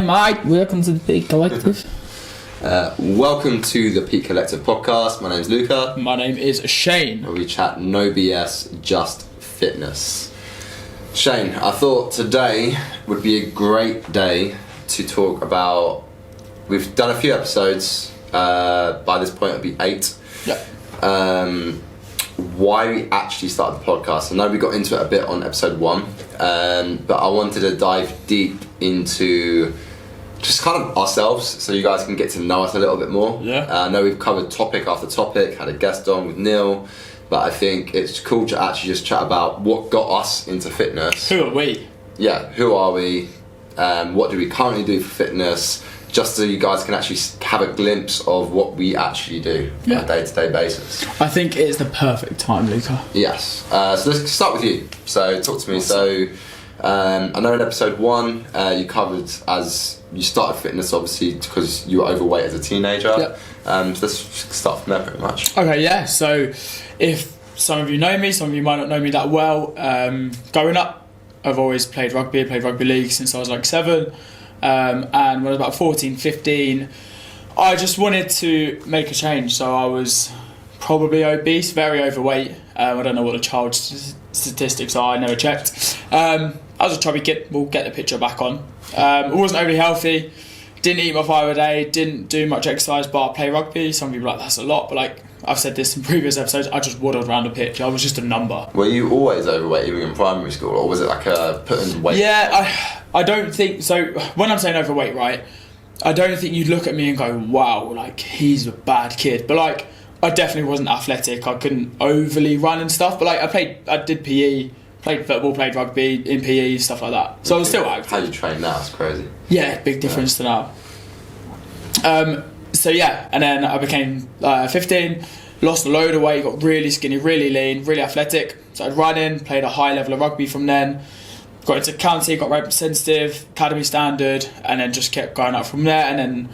mate. Welcome to the Peak Collective. Welcome to the Peak Collective podcast. My name's Luca. My name is Shane. Where we chat no BS, just fitness. Shane, I thought today would be a great day to talk about. We've done a few episodes. By this point, it'll be 8. Yeah. Why we actually started the podcast. I know we got into it a bit on episode 1, but I wanted to dive deep into just kind of ourselves, so you guys can get to know us a little bit more. Yeah. I know we've covered topic after topic, had a guest on with Neil, but I think it's cool to actually just chat about what got us into fitness. Who are we? Yeah, who are we? What do we currently do for fitness? Just so you guys can actually have a glimpse of what we actually do on a day-to-day basis. I think it's the perfect time, Luca. Yes. So let's start with you. So talk to me. So I know in episode 1 you covered as you started fitness obviously because you were overweight as a teenager. Yep. So let's start from there pretty much. Okay, yeah. So if some of you know me, some of you might not know me that well. Growing up, I've always played rugby. I played rugby league since I was like 7. And when I was about 14, 15, I just wanted to make a change. So I was probably obese, very overweight. I don't know what the child statistics are, I never checked. I was a chubby kid, we'll get the picture back on. I wasn't overly healthy, didn't eat my 5 a day, didn't do much exercise bar play rugby. Some people are like, that's a lot, but like I've said this in previous episodes, I just waddled around the pitch. I was just a number. Were you always overweight even in primary school, or was it like a putting weight? Yeah, I don't think so. When I'm saying overweight, right, I don't think you'd look at me and go, wow, like he's a bad kid. But like I definitely wasn't athletic. I couldn't overly run and stuff. But like I did PE, played football, played rugby in PE, stuff like that. So I was still active. How you train now is crazy. Yeah, big difference to now. So yeah, and then I became 15, lost a load of weight, got really skinny, really lean, really athletic. Started running, played a high level of rugby from then. Got into county, got representative, academy standard, and then just kept going up from there. And then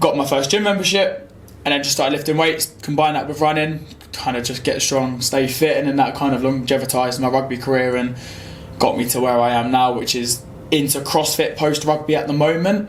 got my first gym membership, and then just started lifting weights, combine that with running, kind of just get strong, stay fit, and then that kind of longevitised my rugby career and got me to where I am now, which is into CrossFit post rugby at the moment,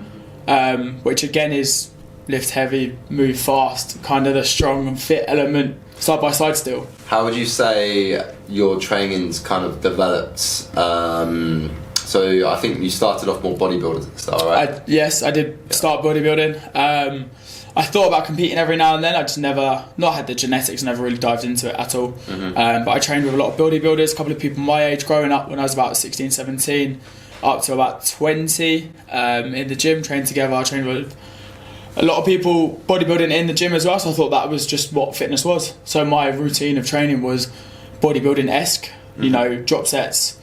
which again is lift heavy, move fast, kind of the strong and fit element side by side still. How would you say your training's kind of developed? So I think you started off more bodybuilding at the start, right? Yes, I did start bodybuilding. I thought about competing every now and then. I just never, not had the genetics, never really dived into it at all. Mm-hmm. But I trained with a lot of bodybuilders, a couple of people my age growing up when I was about 16, 17, up to about 20 in the gym, trained together. I trained with a lot of people bodybuilding in the gym as well, so I thought that was just what fitness was. So my routine of training was bodybuilding-esque, you know, drop sets,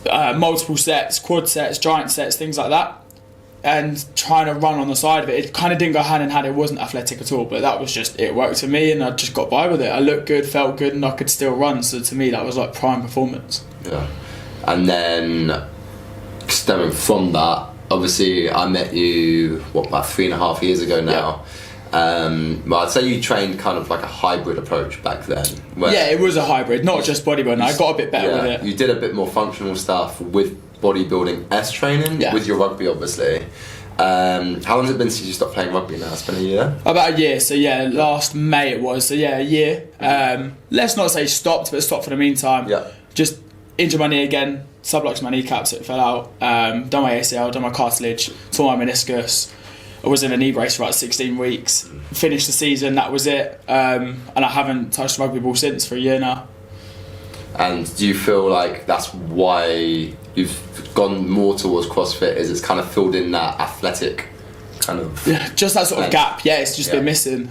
multiple sets, quad sets, giant sets, things like that, and trying to run on the side of it. It kind of didn't go hand in hand. It wasn't athletic at all, but that was just, it worked for me, and I just got by with it. I looked good, felt good, and I could still run, so to me that was like prime performance. Yeah. And then stemming from that, obviously I met you about 3.5 years ago now. Well, I'd say you trained kind of like a hybrid approach back then. Yeah, it was a hybrid, not just bodybuilding. I got a bit better with it. You did a bit more functional stuff with bodybuilding training, with your rugby obviously. How long has it been since you stopped playing rugby now? It's been a year? About a year, so yeah, last May it was, so yeah, a year. Let's not say stopped, but stopped for the meantime. Yeah. Just injured my knee again, subluxed my kneecap, so it fell out. Done my ACL, done my cartilage, tore my meniscus. I was in a knee brace for about 16 weeks. Finished the season, that was it. And I haven't touched rugby ball since for a year now. And do you feel like that's why you've gone more towards CrossFit, is it's kind of filled in that athletic kind of... Yeah, just that sort of gap, it's just been missing.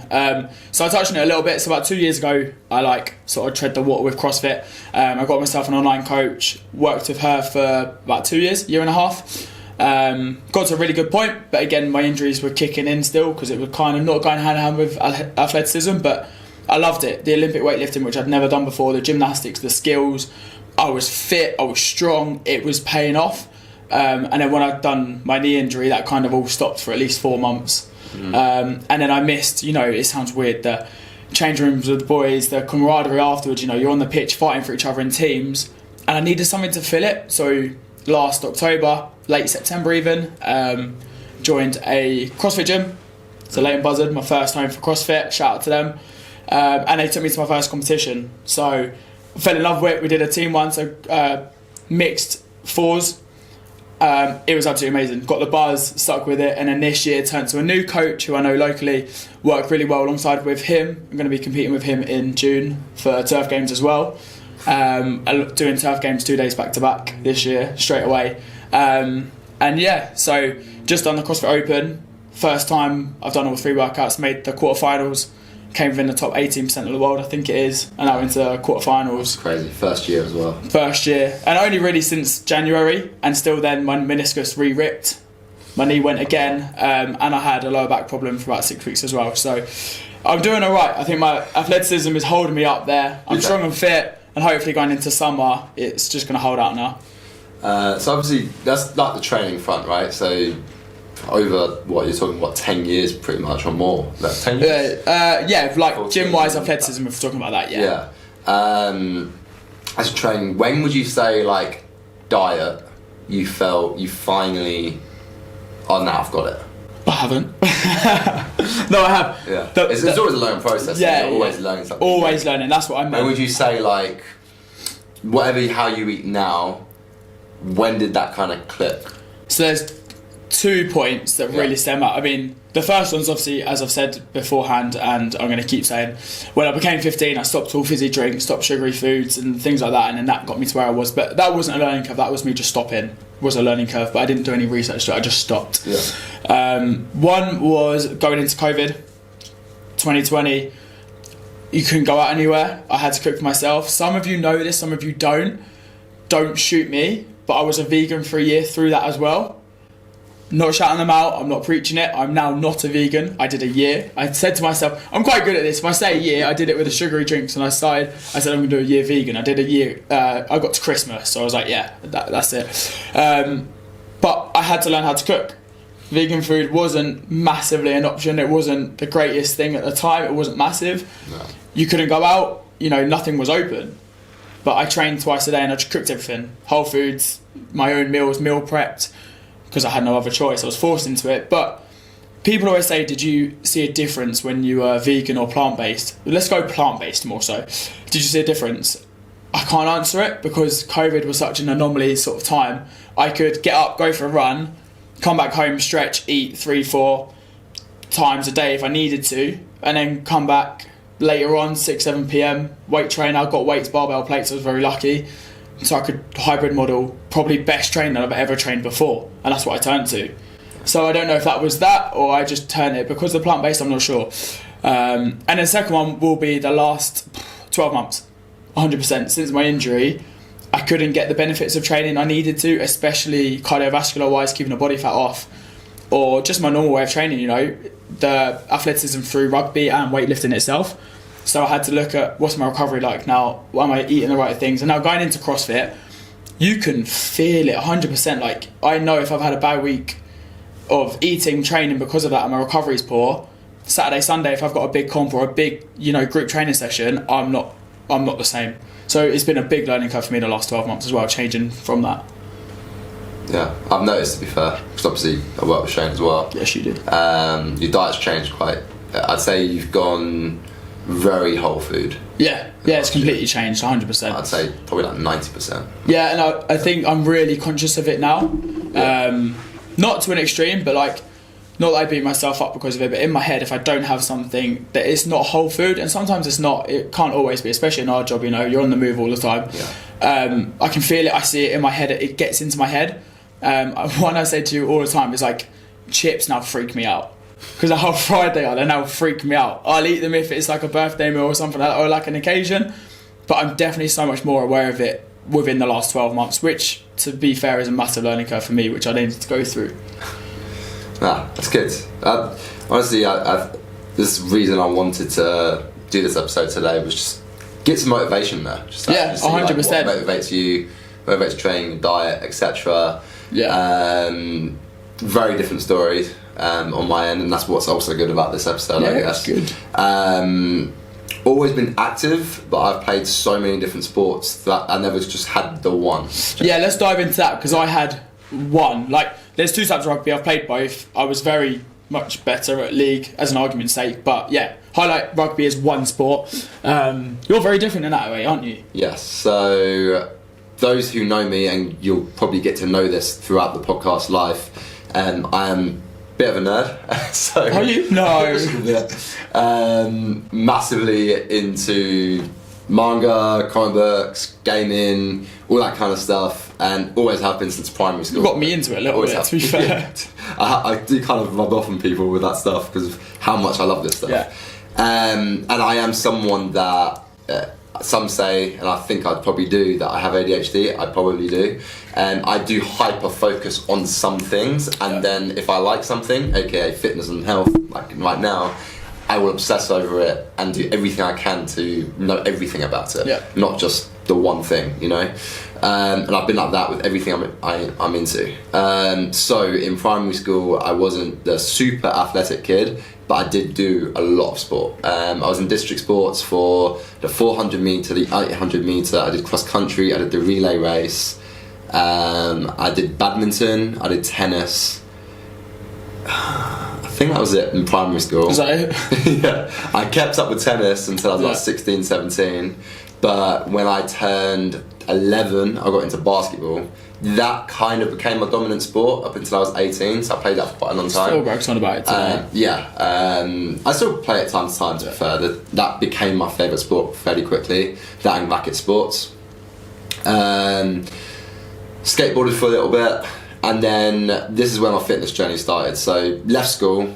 So I touched on it a little bit. So about 2 years ago, I sort of tread the water with CrossFit. I got myself an online coach, worked with her for about 2 years, year and a half. Got to a really good point, but again my injuries were kicking in still because it was kind of not going hand in hand with athleticism, but I loved it. The Olympic weightlifting, which I'd never done before, the gymnastics, the skills, I was fit, I was strong, it was paying off. And then when I'd done my knee injury, that kind of all stopped for at least 4 months. And then I missed, it sounds weird, the change rooms with the boys, the camaraderie afterwards, you're on the pitch fighting for each other in teams, and I needed something to fill it. So last October, late September even, joined a CrossFit gym. So Leighton Buzzard, my first home for CrossFit. Shout out to them. And they took me to my first competition. So I fell in love with it. We did a team one, so mixed fours. It was absolutely amazing. Got the buzz, stuck with it, and then this year turned to a new coach who I know locally, worked really well alongside with him. I'm going to be competing with him in June for Turf Games as well. Doing Turf Games 2 days back to back this year, straight away. And yeah, so just done the CrossFit Open. First time I've done all 3 workouts, made the quarterfinals, came within the top 18% of the world, I think it is, and now into quarterfinals. That's crazy. First year as well. First year, and only really since January, and still then my meniscus re-ripped, my knee went again, and I had a lower back problem for about 6 weeks as well. So I'm doing all right. I think my athleticism is holding me up there. I'm strong and fit, and hopefully going into summer, it's just going to hold out now. So obviously that's like the training front, right? So over what you're talking, 10 years pretty much or more? Like 10 years? Yeah, like gym wise athleticism, if we're talking about that, yeah. As a training, when would you say, like, diet, you felt you finally, oh, now I've got it? I haven't. No, I have. Yeah. It's always a learning process. Yeah, you're always learning something. Always learning, that's what I meant. When would you say, like, how you eat now, when did that kind of click? So there's 2 points that really stem out. I mean, the first one's obviously, as I've said beforehand, and I'm going to keep saying, when I became 15, I stopped all fizzy drinks, stopped sugary foods and things like that, and then that got me to where I was. But that wasn't a learning curve, that was me just stopping. It was a learning curve, but I didn't do any research to it, I just stopped. Yeah. One was going into COVID, 2020. You couldn't go out anywhere. I had to cook for myself. Some of you know this, some of you don't. Don't shoot me, but I was a vegan for a year through that as well. Not shouting them out, I'm not preaching it. I'm now not a vegan. I did a year. I said to myself, I'm quite good at this. If I say a year, I did it with the sugary drinks, and I said I'm going to do a year vegan. I did a year. I got to Christmas, so I was like, yeah, that's it. But I had to learn how to cook. Vegan food wasn't massively an option. It wasn't the greatest thing at the time. It wasn't massive. No. You couldn't go out. Nothing was open. But I trained twice a day and I just cooked everything. Whole foods, my own meals, meal prepped, because I had no other choice. I was forced into it. But people always say, did you see a difference when you were vegan or plant-based? Let's go plant-based more so. Did you see a difference? I can't answer it because COVID was such an anomaly sort of time. I could get up, go for a run, come back home, stretch, eat 3-4 times a day if I needed to, and then come back later on, 6-7 p.m, weight train. I got weights, barbell plates, I was very lucky. So I could hybrid model, probably best trainer I've ever trained before, and that's what I turned to. So I don't know if that was that or I just turned it because the plant-based, I'm not sure. And the second one will be the last 12 months, 100%. Since my injury, I couldn't get the benefits of training I needed to, especially cardiovascular-wise, keeping the body fat off, or just my normal way of training, the athleticism through rugby and weightlifting itself. So I had to look at what's my recovery like now, am I eating the right things? And now going into CrossFit, you can feel it 100%. Like, I know if I've had a bad week of eating, training because of that and my recovery's poor, Saturday, Sunday, if I've got a big comp or a big, group training session, I'm not the same. So it's been a big learning curve for me the last 12 months as well, changing from that. Yeah, I've noticed, to be fair, because obviously I work with Shane as well. Yes, you did. Your diet's changed quite. I'd say you've gone very whole food. Yeah, it's completely changed, 100%. I'd say probably like 90%. Yeah, and I think I'm really conscious of it now. Yeah. Not to an extreme, but like, not that I beat myself up because of it, but in my head, if I don't have something that is not whole food, and sometimes it's not, it can't always be, especially in our job, you're on the move all the time. Yeah. I can feel it, I see it in my head, it gets into my head. One I say to you all the time is like, chips now freak me out. Because of how fried they are, they now freak me out. I'll eat them if it's like a birthday meal or something like that, or like an occasion, but I'm definitely so much more aware of it within the last 12 months, which, to be fair, is a massive learning curve for me, which I needed to go through. That's good. Honestly, this reason I wanted to do this episode today was just get some motivation there. Just 100%. Like, what motivates you, motivates training, diet, etc. Yeah. Very different stories on my end, and that's what's also good about this episode, I guess. It's good. Always been active, but I've played so many different sports that I never just had the one. Yeah, let's dive into that, because I had one. Like, there's two types of rugby. I've played both. I was very much better at league, as an argument's sake. But yeah, highlight rugby as one sport. You're very different in that way, aren't you? Yes. So those who know me, and you'll probably get to know this throughout the podcast live, I am a bit of a nerd. So Are you? No. Massively into manga, comic books, gaming, all that kind of stuff, and always have been since primary school. You got me into it a little bit, to be fair. Yeah. I do kind of rub off on people with that stuff because of how much I love this stuff. Yeah. And I am someone that some say, and I think I'd probably do, that I have ADHD. I probably do. And I do hyper focus on some things, and then if I like something, aka fitness and health, like right now, I will obsess over it and do everything I can to know everything about it, not just the one thing, you know. And I've been like that with everything I'm into. So in primary school, I wasn't the super athletic kid, but I did do a lot of sport. I was in district sports for the 400 metre, the 800 metre. I did cross country. I did the relay race. I did badminton. I did tennis. I think that was it in primary school. Was that it? Yeah, I kept up with tennis until I was like 16, 17. But when I turned 11, I got into basketball. That kind of became my dominant sport up until I was 18, so I played that for quite a long time. Still brags on about it today. I still play it time to time, to be fair. That became my favourite sport fairly quickly, that and racket sports. Skateboarded for a little bit, and then this is where my fitness journey started. So left school,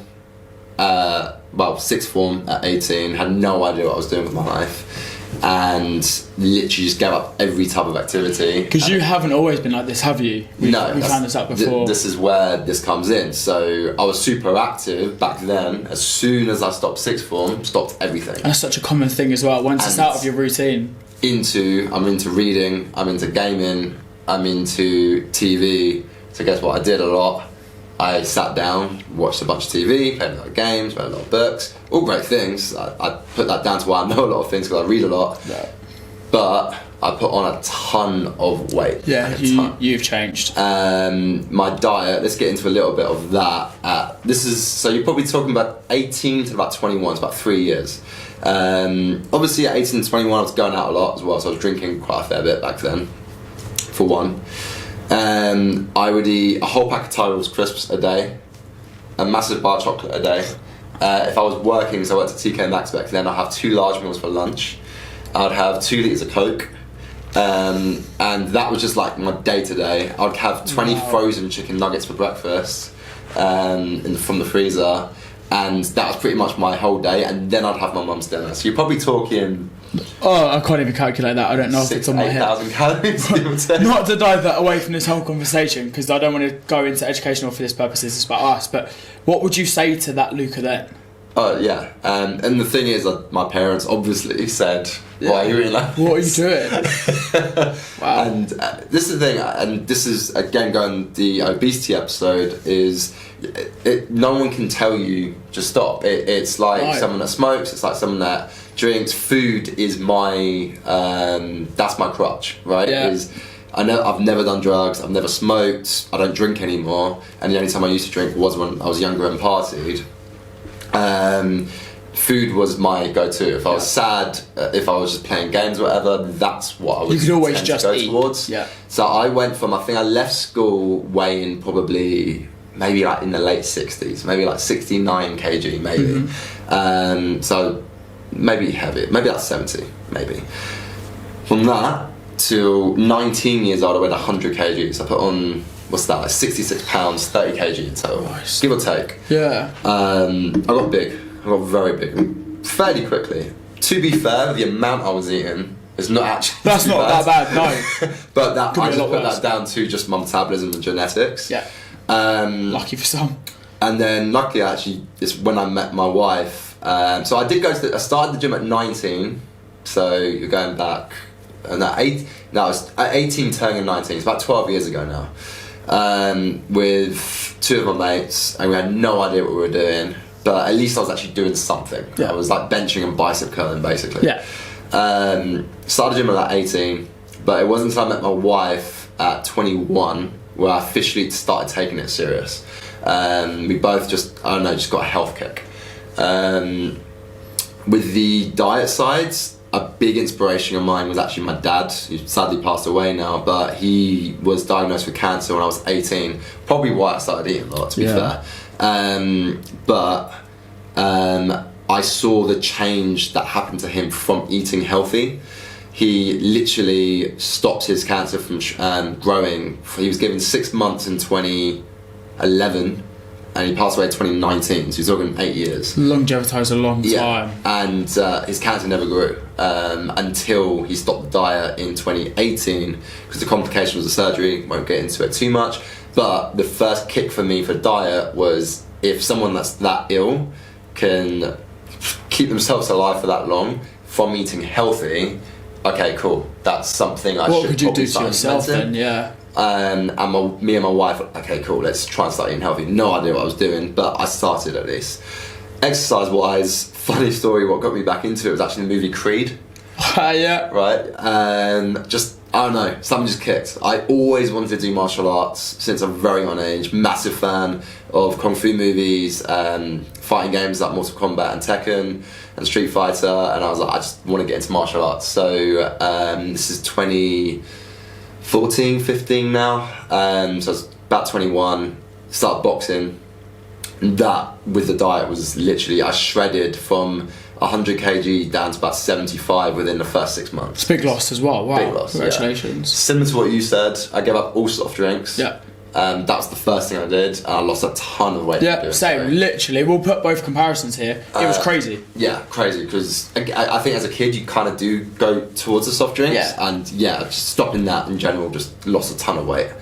sixth form at 18, had no idea what I was doing with my life, and literally just gave up every type of activity. Because you haven't always been like this, have you? We found this out before. This is where this comes in. So I was super active back then. As soon as I stopped sixth form, stopped everything. And that's such a common thing as well, once it's out of your routine. I'm into reading, I'm into gaming, I'm into TV. So guess what I did a lot? I sat down, watched a bunch of TV, played a lot of games, read a lot of books, all great things. I put that down to why I know a lot of things, because I read a lot. Yeah. But I put on a ton of weight. Yeah, you've changed. My diet, let's get into a little bit of that. So you're probably talking about 18 to about 21, it's about 3 years. Obviously at 18 to 21 I was going out a lot as well, so I was drinking quite a fair bit back then, for one. I would eat a whole pack of Tyrrell's crisps a day, a massive bar of chocolate a day. If I was working, so I went to TK Maxx back then, I'd have 2 large meals for lunch. I'd have 2 litres of Coke, and that was just like my day to day. I'd have 20 frozen chicken nuggets for breakfast from the freezer, and that was pretty much my whole day. And then I'd have my mum's dinner. So you're probably talking. Oh, I can't even calculate that. I don't know if it's on my head. 8,000 calories. Not to dive that away from this whole conversation, because I don't want to go into educational for this purposes. It's about us. But what would you say to that Luca then? Oh yeah, and the thing is that my parents obviously said, "Why are you eating like this? What are you doing?" Wow. And this is the thing, and this is again going the obesity episode is. No one can tell you just stop. It's like someone that smokes. It's like someone that drinks. Food is my that's my crutch, right? Yeah. I've never done drugs. I've never smoked. I don't drink anymore. And the only time I used to drink was when I was younger and partied. Food was my go-to. If I was sad, if I was just playing games or whatever, that's what I would. You could always just go eat. Towards. Yeah. So I went from, I think I left school weighing probably maybe like in the late 60s, maybe like 69 kg maybe. Mm-hmm. So maybe heavy, maybe like 70 maybe. From that till 19 years old I weighed 100 kgs. I put on, what's that, like 66 pounds, 30 kg in total, nice. Give or take. Yeah. I got big, I got very big, fairly quickly. To be fair, the amount I was eating is not actually That's too not bad. that bad, no. But that, I just put worse. that down to just my metabolism and genetics. Yeah. Lucky for some. And then luckily actually it's when I met my wife. So I did I started the gym at 19, so you're going back, and I was at 18 turning 19, it's about 12 years ago now, with 2 of my mates, and we had no idea what we were doing, but at least I was actually doing something. Yeah. I was like benching and bicep curling basically. Yeah. Started the gym at 18, but it wasn't until I met my wife at 21 where I officially started taking it serious. We both just got a health kick. With the diet sides, a big inspiration of mine was actually my dad, who sadly passed away now, but he was diagnosed with cancer when I was 18. Probably why I started eating a lot, to be fair. I saw the change that happened to him from eating healthy. He literally stopped his cancer from growing. He was given 6 months in 2011, and he passed away in 2019, so he's talking 8 years. Longevity is a long time. And his cancer never grew until he stopped the diet in 2018, because the complication was the surgery. Won't get into it too much, but the first kick for me for diet was, if someone that's that ill can keep themselves alive for that long from eating healthy, okay, cool, that's something I what should could you probably do to start yourself implementing. then? Me and my wife, okay, cool, let's try and start eating healthy. No idea what I was doing, but I started at least. Exercise wise, funny story, what got me back into it was actually the movie Creed. Yeah. Right? Just, I don't know, something just kicked. I always wanted to do martial arts since a very young age. Massive fan of Kung Fu movies, fighting games like Mortal Kombat and Tekken and Street Fighter, and I was like, I just want to get into martial arts. So this is 2014, 15 now. So I was about 21, started boxing. That, with the diet, was literally, I shredded from 100 kg down to about 75 within the first 6 months. It's a big loss as well. Wow. Big loss, congratulations. Yeah. Similar to what you said, I gave up all soft drinks. Yeah. That was the first thing I did, and I lost a ton of weight. Yeah, same. Literally, we'll put both comparisons here. It was crazy. Yeah, crazy, because I think as a kid you kind of do go towards the soft drinks, and just stopping that in general, just lost a ton of weight.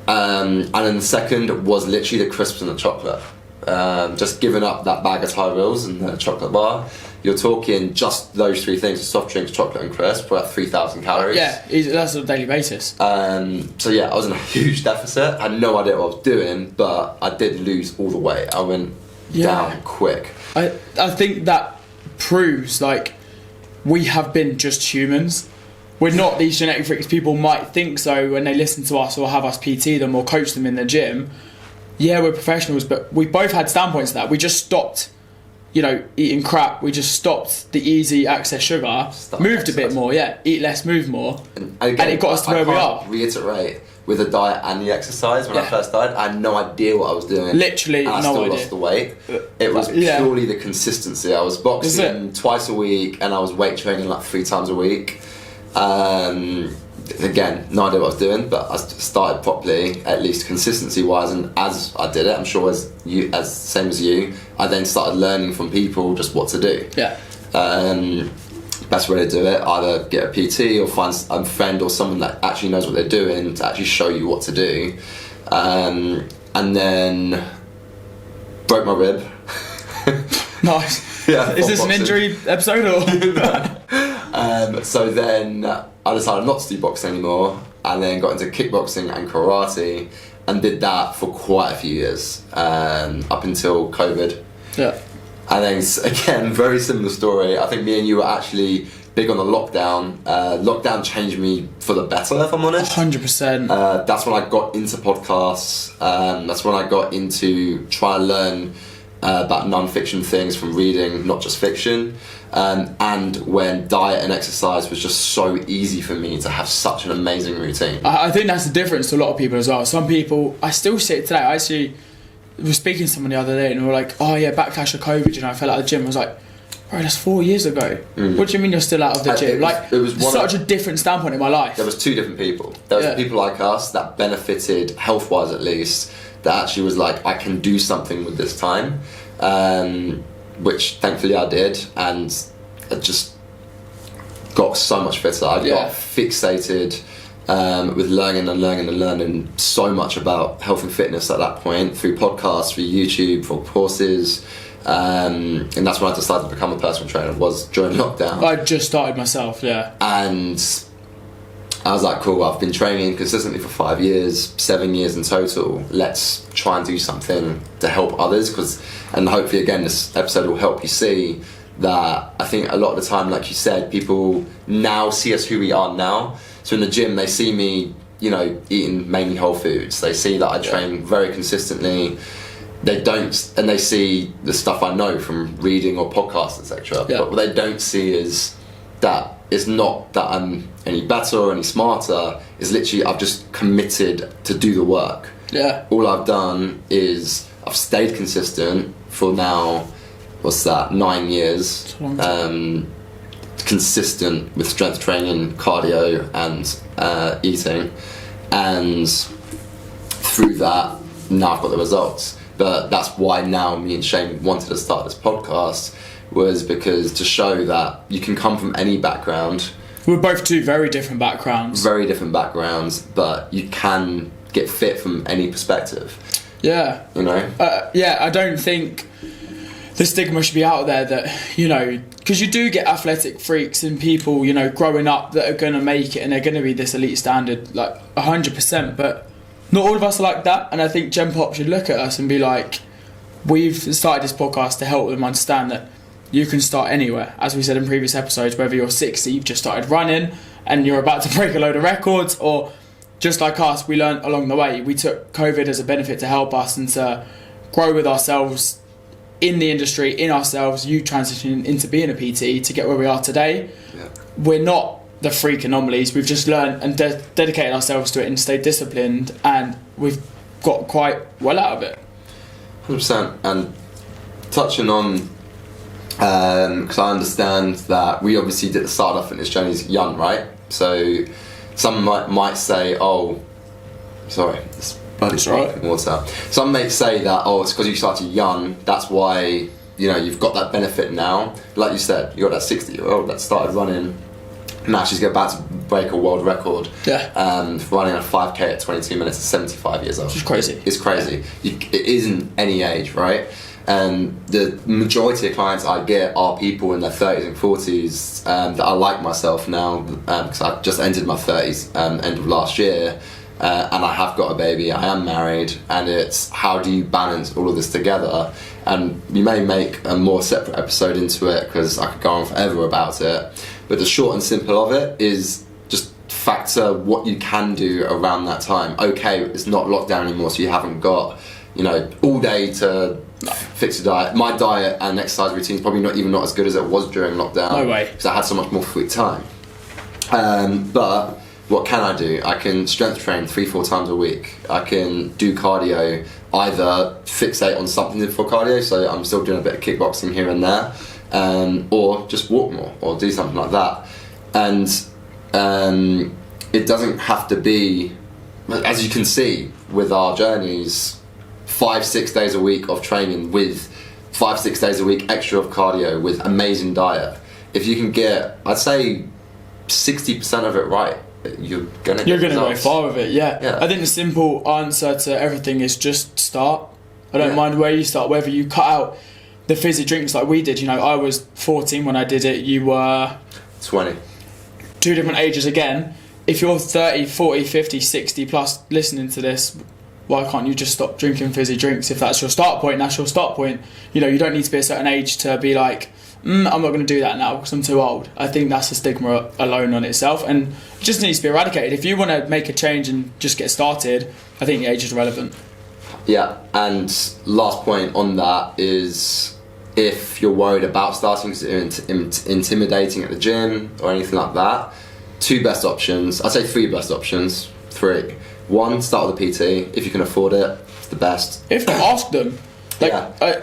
And then the second was literally the crisps and the chocolate. Just giving up that bag of Thai rolls and the chocolate bar. You're talking just those three things: soft drinks, chocolate, and crisps, for about 3,000 calories. Yeah, that's on a daily basis. So yeah, I was in a huge deficit. I had no idea what I was doing, but I did lose all the weight. I went down quick. I think that proves, like, we have been just humans. We're not these genetic freaks. People might think so when they listen to us or have us PT them or coach them in the gym. Yeah, we're professionals, but we both had standpoints to that. We just stopped, eating crap. We just stopped the easy access sugar, moved a bit more, eat less, move more, and it got us to where we are. Reiterate, with the diet and the exercise, when I first started, I had no idea what I was doing. Literally, and I still lost the weight. It was purely the consistency. I was boxing twice a week, and I was weight training like 3 times a week. Again, no idea what I was doing, but I started properly, at least consistency wise, and as I did it, I'm sure as same as you, I then started learning from people just what to do. Best way to do it, either get a PT or find a friend or someone that actually knows what they're doing to actually show you what to do. And then broke my rib. Nice. Yeah. Is this an injury episode or? So then I decided not to do boxing anymore, and then got into kickboxing and karate, and did that for quite a few years, up until COVID. Yeah. And then again, very similar story. I think me and you were actually big on the lockdown. Lockdown changed me for the better, if I'm honest. 100%. That's when I got into podcasts. That's when I got into trying to learn about non-fiction things from reading, not just fiction. And when diet and exercise was just so easy for me to have such an amazing routine. I think that's the difference to a lot of people as well. Some people, I still see it today. I actually was speaking to someone the other day and we were like, oh yeah, backlash of COVID, I fell out of the gym. I was like, bro, that's 4 years ago. What do you mean you're still out of the gym? It was such a different standpoint in my life. There was 2 different people. There was people like us that benefited, health-wise at least, that actually was like, I can do something with this time. Which thankfully I did, and I just got so much fitter. I got fixated with learning so much about health and fitness at that point, through podcasts, through YouTube, for courses, and that's when I decided to become a personal trainer, was during lockdown. I just started myself, and I was like, cool, I've been training consistently for 5 years, 7 years in total. Let's try and do something to help others, and hopefully again this episode will help you see that I think a lot of the time, like you said, people now see us who we are now. So in the gym they see me eating mainly whole foods. They see that I train very consistently. They see the stuff I know from reading or podcasts, etc. But what they don't see is that it's not that I'm any better or any smarter. It's literally I've just committed to do the work. Yeah. All I've done is I've stayed consistent for now, 9 years. Consistent with strength training, cardio and eating, and through that now I've got the results. But that's why now me and Shane wanted to start this podcast, was because to show that you can come from any background. We're both two very different backgrounds, but you can get fit from any perspective. Yeah. I don't think the stigma should be out there that, because you do get athletic freaks and people, growing up that are going to make it and they're going to be this elite standard, like 100%, but not all of us are like that. And I think Gen Pop should look at us and be like, we've started this podcast to help them understand that you can start anywhere. As we said in previous episodes, whether you're 60, you've just started running and you're about to break a load of records, or just like us, we learned along the way. We took COVID as a benefit to help us and to grow with ourselves in the industry, in ourselves. You transitioning into being a PT to get where we are today. Yeah. We're not the freak anomalies. We've just learned and dedicated ourselves to it and stayed disciplined, and we've got quite well out of it. 100%. And touching on, because I understand that we obviously did start off fitness journeys young, right? So some might say, it's bloody sparkling water. Some may say that, it's because you started young, that's why you've got that benefit now. Like you said, you got that 60-year-old that started running. Now she's about to break a world record. Yeah. Running a 5k at 22 minutes at 75 years old. Which is crazy. It's crazy. It isn't any age, right? And the majority of clients I get are people in their 30s and 40s that are like myself now, because I just entered my 30s end of last year, and I have got a baby, I am married, and it's how do you balance all of this together? And we may make a more separate episode into it, because I could go on forever about it, but the short and simple of it is just factor what you can do around that time. Okay, it's not lockdown anymore, so you haven't got all day to fix your diet. My diet and exercise routine is probably not as good as it was during lockdown. No way. Because I had so much more free time. But what can I do? I can strength train 3-4 times a week. I can do cardio, either fixate on something for cardio, so I'm still doing a bit of kickboxing here and there, or just walk more or do something like that. And it doesn't have to be, as you can see with our journeys, 5-6 days a week of training with 5-6 days a week extra of cardio with amazing diet. If you can get, I'd say 60% of it right, you're gonna go far with it. Yeah. I think the simple answer to everything is just start. I don't mind where you start, whether you cut out the fizzy drinks like we did. I was 14 when I did it, you were 20. Two different ages again. If you're 30, 40, 50, 60 plus listening to this, why can't you just stop drinking fizzy drinks? If that's your start point, that's your start point. You don't need to be a certain age to be like, I'm not going to do that now because I'm too old. I think that's a stigma alone on itself, and it just needs to be eradicated. If you want to make a change and just get started, I think the age is relevant. Yeah, and last point on that is, if you're worried about starting because it's intimidating at the gym or anything like that, 2 best options. I'd say 3 best options. 3. 1, start with a PT. If you can afford it, it's the best. If not, ask them. I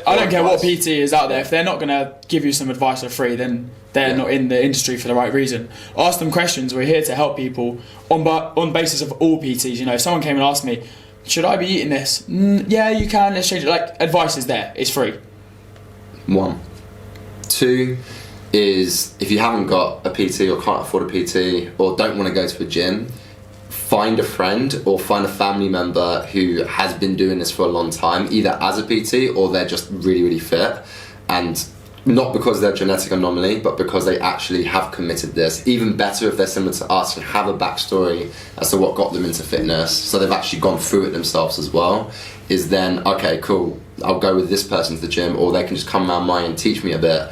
don't care what PT is out there. If they're not going to give you some advice for free, then they're not in the industry for the right reason. Ask them questions. We're here to help people on basis of all PTs. If someone came and asked me, should I be eating this? Yeah, you can. Let's change it. Advice is there. It's free. 1. 2 is, if you haven't got a PT or can't afford a PT or don't want to go to a gym, find a friend or find a family member who has been doing this for a long time, either as a PT or they're just really, really fit, and not because they're a genetic anomaly, but because they actually have committed this. Even better if they're similar to us and have a backstory as to what got them into fitness, so they've actually gone through it themselves as well, is then, okay, cool, I'll go with this person to the gym, or they can just come around mine and teach me a bit.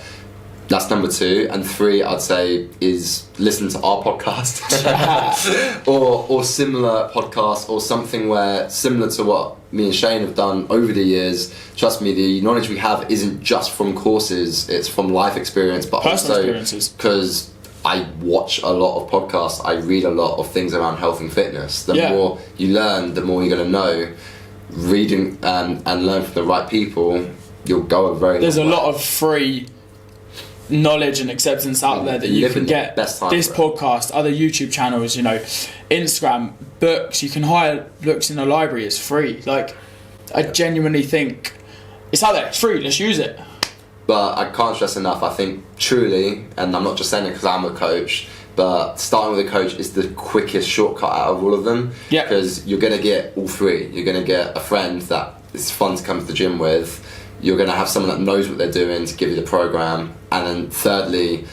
That's number 2, and 3 I'd say is listen to our podcast or similar podcasts, or something where similar to what me and Shane have done over the years. Trust me, the knowledge we have isn't just from courses, it's from life experience, but personal also experiences. Because I watch a lot of podcasts, I read a lot of things around health and fitness. The more you learn, the more you're going to know. Reading and learn from the right people, you'll go a very There's a lot of free knowledge and acceptance out there that you can get. This podcast, other YouTube channels, you know, Instagram, books. You can hire books in the library. It's free. Like, I genuinely think it's out there. It's free. Let's use it. But I can't stress enough, I think truly, and I'm not just saying it because I'm a coach, but starting with a coach is the quickest shortcut out of all of them. Yeah. Because you're going to get all 3. You're going to get a friend that is fun to come to the gym with. You're going to have someone that knows what they're doing to give you the program. And then thirdly,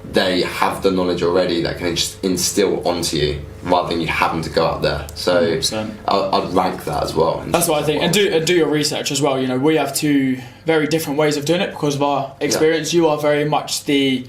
they have the knowledge already that can just instill onto you rather than you having to go out there. So I'd rank that as well. That's what I think. And do your research as well. You know, we have 2 very different ways of doing it because of our experience. You are very much the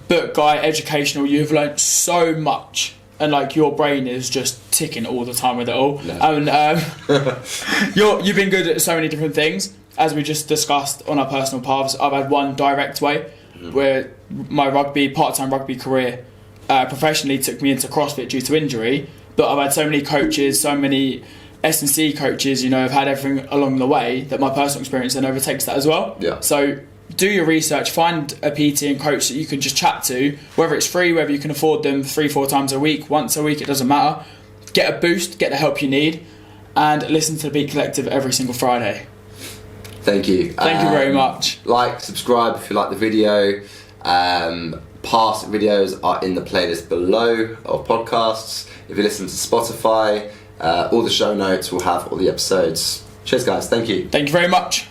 book guy, educational. You've learned so much, and like your brain is just ticking all the time with it all. No. And you've been good at so many different things, as we just discussed on our personal paths. I've had one direct way where my part-time rugby career professionally took me into CrossFit due to injury, but I've had so many coaches, so many S&C coaches, you know, I've had everything along the way that my personal experience then overtakes that as well. Yeah. So do your research, find a PT and coach that you can just chat to, whether it's free, whether you can afford them 3-4 times a week, once a week, it doesn't matter. Get a boost, get the help you need, and listen to the Beat Collective every single Friday. Thank you. Thank you very much. Like, subscribe if you like the video. Past videos are in the playlist below of podcasts. If you listen to Spotify, all the show notes will have all the episodes. Cheers guys, thank you. Thank you very much.